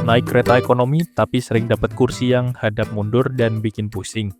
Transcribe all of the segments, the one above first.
Naik kereta ekonomi tapi sering dapat kursi yang hadap mundur dan bikin pusing.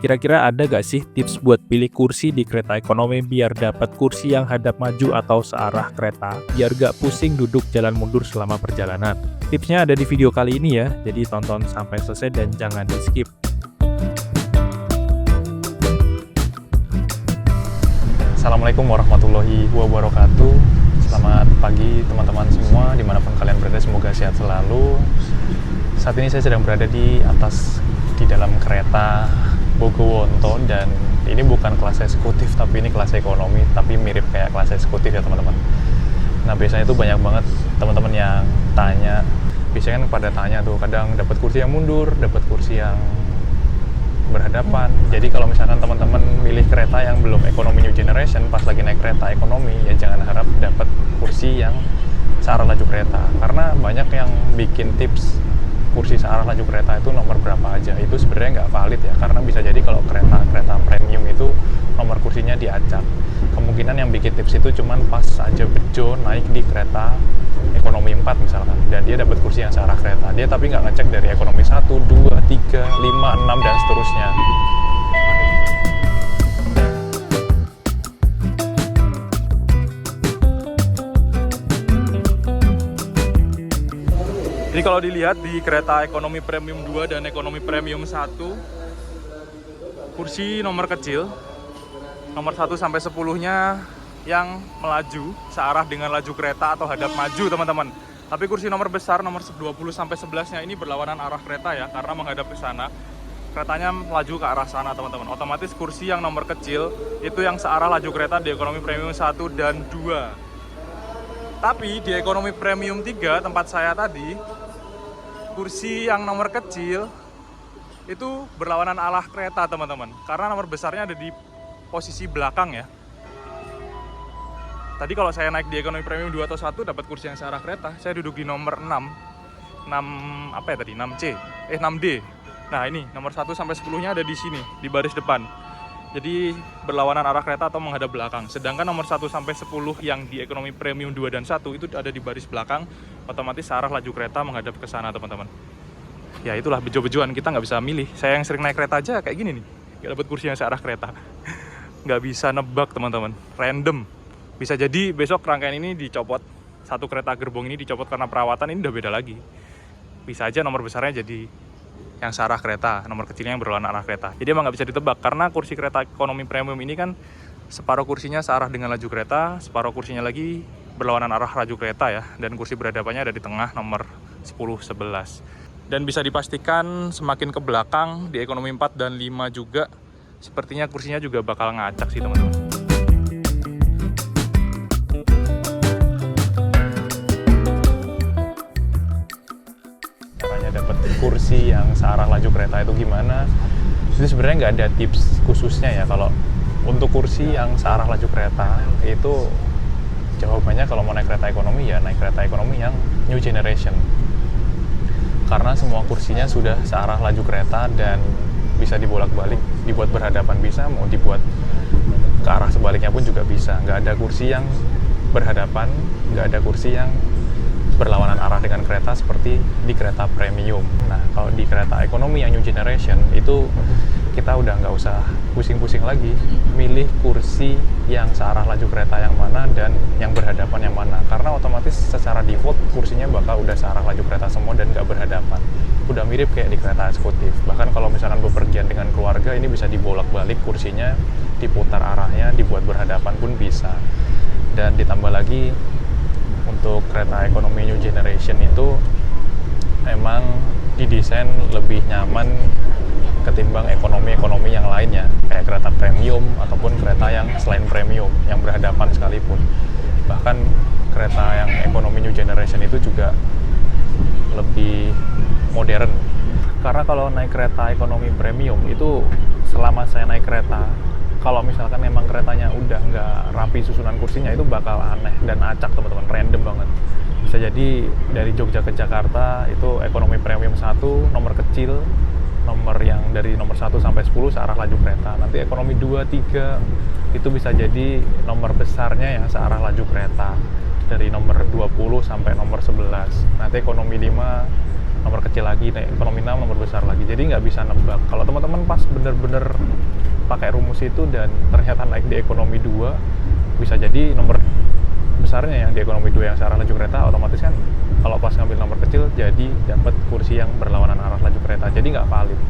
Kira-kira ada gak sih tips buat pilih kursi di kereta ekonomi biar dapat kursi yang hadap maju atau searah kereta, biar gak pusing duduk jalan mundur selama perjalanan? Tipsnya ada di video kali ini ya, jadi tonton sampai selesai dan jangan di-skip. Assalamualaikum warahmatullahi wabarakatuh. Selamat pagi teman-teman semua, dimanapun kalian berada, semoga sehat selalu. Saat ini saya sedang berada di dalam kereta Bogowonto, dan ini bukan kelas eksekutif tapi ini kelas ekonomi, tapi mirip kayak kelas eksekutif ya teman-teman. Nah, biasanya itu banyak banget teman-teman yang tanya, biasanya kan pada tanya tuh, kadang dapat kursi yang mundur, dapat kursi yang berhadapan. Jadi kalau misalkan teman-teman milih kereta yang belum ekonomi new generation, pas lagi naik kereta ekonomi, ya jangan harap dapat kursi yang searah laju kereta, karena banyak yang bikin tips kursi searah laju kereta itu nomor berapa aja. Itu sebenarnya nggak valid ya, karena bisa jadi kalau kereta premium itu nomor kursinya diacak. Kemungkinan yang bikin tips itu cuman pas aja bejo naik di kereta ekonomi 4 misalkan, dan dia dapat kursi yang searah kereta, dia tapi nggak ngecek dari ekonomi 1, 2, 3, 5, 6, dan seterusnya. Jadi kalau dilihat di kereta ekonomi premium 2 dan ekonomi premium 1, kursi nomor kecil, nomor 1 sampai 10-nya yang melaju searah dengan laju kereta atau hadap maju teman-teman. Tapi kursi nomor besar, nomor 20 sampai 11-nya ini berlawanan arah kereta ya, karena menghadap ke sana. Keretanya melaju ke arah sana teman-teman. Otomatis kursi yang nomor kecil itu yang searah laju kereta di ekonomi premium 1 dan 2. Tapi di ekonomi premium 3 tempat saya tadi, kursi yang nomor kecil itu berlawanan arah kereta teman-teman, karena nomor besarnya ada di posisi belakang ya. Tadi kalau saya naik di ekonomi premium 2 atau 1 dapat kursi yang searah kereta, saya duduk di nomor 6D. Nah ini nomor 1 sampai 10-nya ada di sini, di baris depan. Jadi berlawanan arah kereta atau menghadap belakang. Sedangkan nomor 1 sampai 10 yang di ekonomi premium 2 dan 1 itu ada di baris belakang, otomatis arah laju kereta menghadap ke sana teman-teman. Ya itulah bejo-bejoan, kita nggak bisa milih. Saya yang sering naik kereta aja kayak gini nih, nggak dapat kursi yang searah kereta. Nggak bisa nebak teman-teman, random. Bisa jadi besok rangkaian ini dicopot, satu kereta gerbong ini dicopot karena perawatan, ini udah beda lagi. Bisa aja nomor besarnya jadi yang searah kereta, nomor kecilnya yang berlawanan arah kereta. Jadi emang nggak bisa ditebak, karena kursi kereta ekonomi premium ini kan separuh kursinya searah dengan laju kereta, separuh kursinya lagi berlawanan arah laju kereta ya, dan kursi berhadapannya ada di tengah nomor 10, 11. Dan bisa dipastikan semakin ke belakang di ekonomi 4 dan 5 juga, sepertinya kursinya juga bakal ngacak sih teman-teman. Dapat kursi yang searah laju kereta itu gimana? Itu sebenarnya nggak ada tips khususnya ya. Kalau untuk kursi yang searah laju kereta itu jawabannya, kalau mau naik kereta ekonomi ya naik kereta ekonomi yang new generation, karena semua kursinya sudah searah laju kereta dan bisa dibolak-balik, dibuat berhadapan bisa, mau dibuat ke arah sebaliknya pun juga bisa. Nggak ada kursi yang berhadapan, nggak ada kursi yang berlawanan arah dengan kereta seperti di kereta premium. Nah, kalau di kereta ekonomi yang new generation itu kita udah nggak usah pusing-pusing lagi milih kursi yang searah laju kereta yang mana dan yang berhadapan yang mana, karena otomatis secara default kursinya bakal udah searah laju kereta semua dan nggak berhadapan. Udah mirip kayak di kereta eksekutif. Bahkan kalau misalkan bepergian dengan keluarga, ini bisa dibolak-balik kursinya, diputar arahnya, dibuat berhadapan pun bisa. Dan ditambah lagi untuk kereta ekonomi new generation itu emang didesain lebih nyaman ketimbang ekonomi-ekonomi yang lainnya, kayak kereta premium ataupun kereta yang selain premium yang berhadapan sekalipun. Bahkan kereta yang ekonomi new generation itu juga lebih modern, karena kalau naik kereta ekonomi premium itu selama saya naik kereta, kalau misalkan memang keretanya udah nggak rapi susunan kursinya, itu bakal aneh dan acak teman-teman, random banget. Bisa jadi dari Jogja ke Jakarta itu ekonomi premium 1, nomor kecil, nomor yang dari nomor 1 sampai 10 searah laju kereta. Nanti ekonomi 2, 3 itu bisa jadi nomor besarnya yang searah laju kereta. dari nomor 20 sampai nomor 11. Nanti ekonomi 5 nomor kecil lagi, ekonomi 6 nomor besar lagi. Jadi nggak bisa nebak. Kalau teman-teman pas bener-bener pakai rumus itu dan ternyata naik di ekonomi 2, bisa jadi nomor besarnya yang di ekonomi 2 yang searah laju kereta, otomatis kan kalau pas ngambil nomor kecil jadi dapat kursi yang berlawanan arah laju kereta, jadi nggak valid.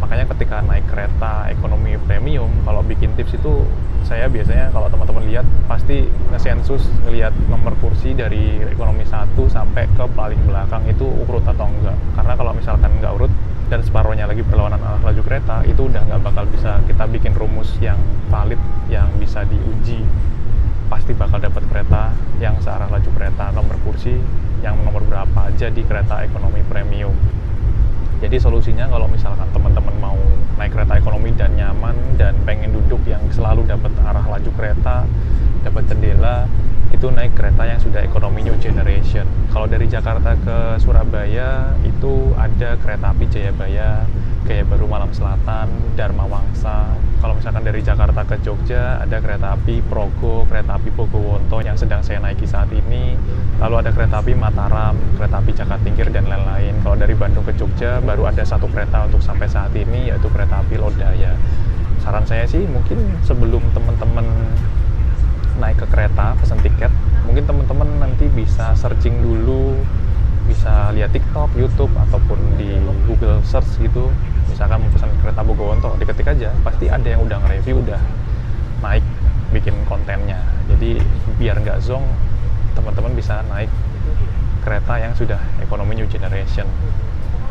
Makanya ketika naik kereta ekonomi premium, kalau bikin tips itu saya biasanya kalau teman-teman lihat pasti ngesensus ngelihat nomor kursi dari ekonomi 1 sampai ke paling belakang itu urut atau enggak. Karena kalau misalkan nggak urut dan separuhnya lagi berlawanan arah laju kereta, itu udah nggak bakal bisa kita bikin rumus yang valid yang bisa diuji. Pasti bakal dapat kereta yang searah laju kereta, nomor kursi yang nomor berapa aja di kereta ekonomi premium. Jadi solusinya kalau misalkan teman-teman mau naik kereta ekonomi dan nyaman dan pengen duduk yang selalu dapat arah laju kereta, dapat jendela, itu naik kereta yang sudah ekonomi new generation. Kalau dari Jakarta ke Surabaya itu ada kereta api Jayabaya, Gaya Baru Malam Selatan, Dharma Wangsa. Kalau misalkan dari Jakarta ke Jogja ada kereta api Progo, kereta api Bogowonto yang sedang saya naiki saat ini. Lalu ada kereta api Mataram, kereta api Jakatingkir dan lain-lain. Kalau dari Bandung ke Jogja baru ada satu kereta untuk sampai saat ini, yaitu kereta api Lodaya. Saran saya sih mungkin sebelum teman-teman naik ke kereta, pesen tiket, mungkin teman-teman nanti bisa searching dulu, bisa lihat TikTok, YouTube, ataupun di Google search gitu. Misalkan mau pesan kereta Bogowonto, diketik aja, pasti ada yang udah nge-review, udah naik bikin kontennya. Jadi biar nggak zonk, teman-teman bisa naik kereta yang sudah ekonomi new generation.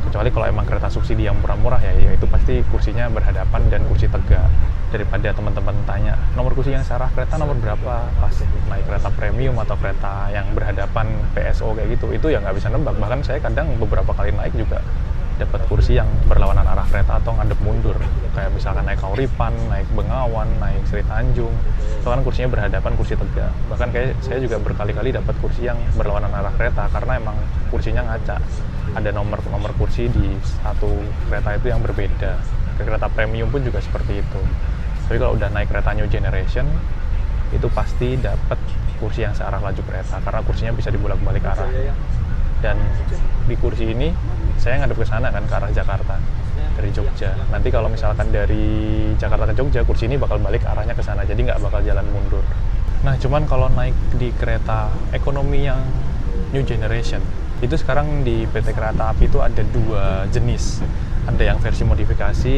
Kecuali kalau emang kereta subsidi yang murah-murah ya itu pasti kursinya berhadapan dan kursi tegak. Daripada teman-teman tanya nomor kursi yang searah kereta nomor berapa pas naik kereta premium atau kereta yang berhadapan PSO kayak gitu, itu ya nggak bisa nebak. Bahkan saya kadang beberapa kali naik juga dapat kursi yang berlawanan arah kereta atau ngadep mundur, kayak misalkan naik Kauripan, naik Bengawan, naik Sri Tanjung, itu kan kursinya berhadapan, kursi tegak. Bahkan kayak saya juga berkali-kali dapat kursi yang berlawanan arah kereta karena emang kursinya ngaca, ada nomor kursi di satu kereta itu yang berbeda. Ke kereta premium pun juga seperti itu. Tapi kalau udah naik kereta new generation, itu pasti dapat kursi yang searah laju kereta karena kursinya bisa dibolak-balik arah. Dan di kursi ini saya ngadep ke sana kan, ke arah Jakarta dari Jogja. Nanti kalau misalkan dari Jakarta ke Jogja, kursi ini bakal balik arahnya ke sana, jadi nggak bakal jalan mundur. Nah, cuman kalau naik di kereta ekonomi yang new generation, itu sekarang di PT Kereta Api itu ada dua jenis. Ada yang versi modifikasi,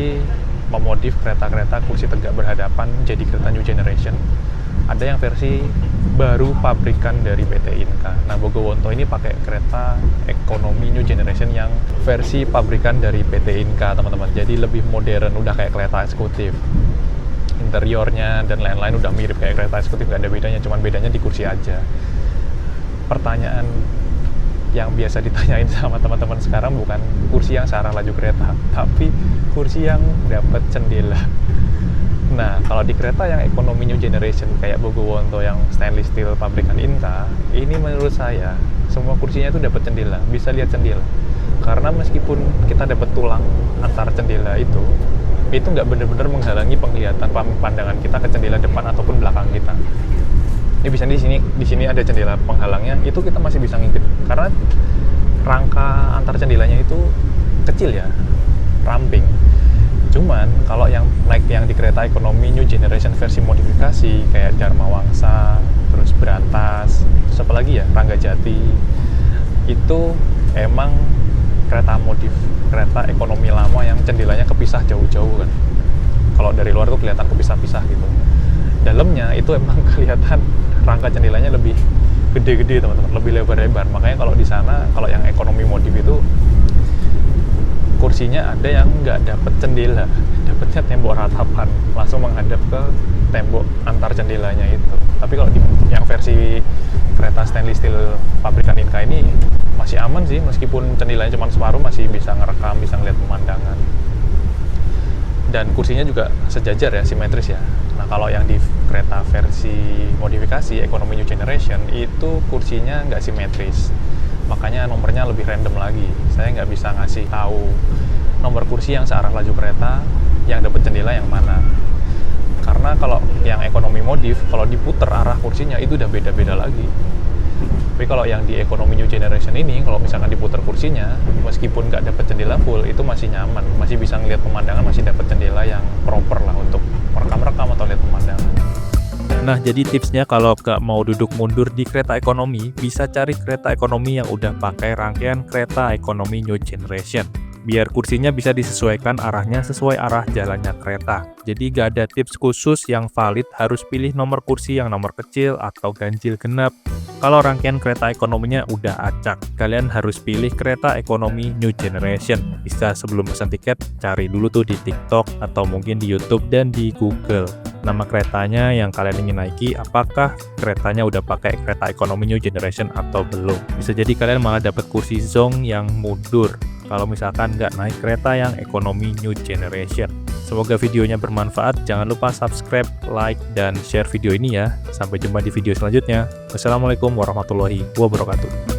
memodif kereta-kereta kursi tegak berhadapan jadi kereta new generation. Ada yang versi baru pabrikan dari PT Inka. Nah, Bogowonto ini pakai kereta ekonomi new generation yang versi pabrikan dari PT Inka, teman-teman. Jadi lebih modern, udah kayak kereta eksekutif. Interiornya dan lain-lain udah mirip kayak kereta eksekutif, nggak ada bedanya, cuman bedanya di kursi aja. Pertanyaan yang biasa ditanyain sama teman-teman sekarang bukan kursi yang searah laju kereta, tapi kursi yang dapat jendela. Nah, kalau di kereta yang ekonomi new generation kayak Bogowonto yang stainless steel pabrikan Inka, ini menurut saya semua kursinya itu dapat jendela, bisa lihat jendela. Karena meskipun kita dapat tulang antar jendela itu nggak benar-benar menghalangi penglihatan pandangan kita ke jendela depan ataupun belakang kita. Ini bisa di sini ada jendela penghalangnya, itu kita masih bisa ngintip karena rangka antar jendelanya itu kecil ya, ramping. Cuman kalau yang naik yang di kereta ekonomi new generation versi modifikasi kayak Dharma Wangsa, terus Berantas, terus apa lagi ya, Ranggajati, itu emang kereta modif, kereta ekonomi lama yang jendelanya kepisah jauh-jauh kan. Kalau dari luar tuh kelihatan kepisah-pisah gitu. Dalamnya itu emang kelihatan rangka jendelanya lebih gede-gede, teman-teman, lebih lebar-lebar. Makanya kalau di sana, kalau yang ekonomi modif itu kursinya ada yang nggak dapet jendela, dapetnya tembok ratapan, langsung menghadap ke tembok antar jendelanya itu. Tapi kalau di yang versi kereta stainless steel pabrikan Inka ini masih aman sih, meskipun jendelanya cuma separuh masih bisa ngerekam, bisa ngeliat pemandangan. Dan kursinya juga sejajar ya, simetris ya. Nah, kalau yang di kereta versi modifikasi ekonomi new generation itu kursinya nggak simetris, makanya nomornya lebih random lagi. Saya nggak bisa ngasih tahu nomor kursi yang searah laju kereta yang dapat jendela yang mana. Karena kalau yang ekonomi modif, kalau diputer arah kursinya itu udah beda-beda lagi. Tapi kalau yang di ekonomi new generation ini, kalau misalkan diputar kursinya, meskipun nggak dapat jendela full, itu masih nyaman, masih bisa ngelihat pemandangan, masih dapat jendela yang proper lah untuk merekam-rekam atau lihat pemandangan. Nah, jadi tipsnya kalau nggak mau duduk mundur di kereta ekonomi, bisa cari kereta ekonomi yang udah pakai rangkaian kereta ekonomi new generation. Biar kursinya bisa disesuaikan arahnya sesuai arah jalannya kereta. Jadi nggak ada tips khusus yang valid harus pilih nomor kursi yang nomor kecil atau ganjil genap. Kalau rangkaian kereta ekonominya udah acak, kalian harus pilih kereta ekonomi new generation. Bisa sebelum pesan tiket, cari dulu tuh di TikTok atau mungkin di YouTube dan di Google. Nama keretanya yang kalian ingin naiki, apakah keretanya udah pakai kereta ekonomi new generation atau belum. Bisa jadi kalian malah dapat kursi zong yang mundur kalau misalkan nggak naik kereta yang ekonomi new generation. Semoga videonya bermanfaat. Jangan lupa subscribe, like, dan share video ini ya. Sampai jumpa di video selanjutnya. Wassalamualaikum warahmatullahi wabarakatuh.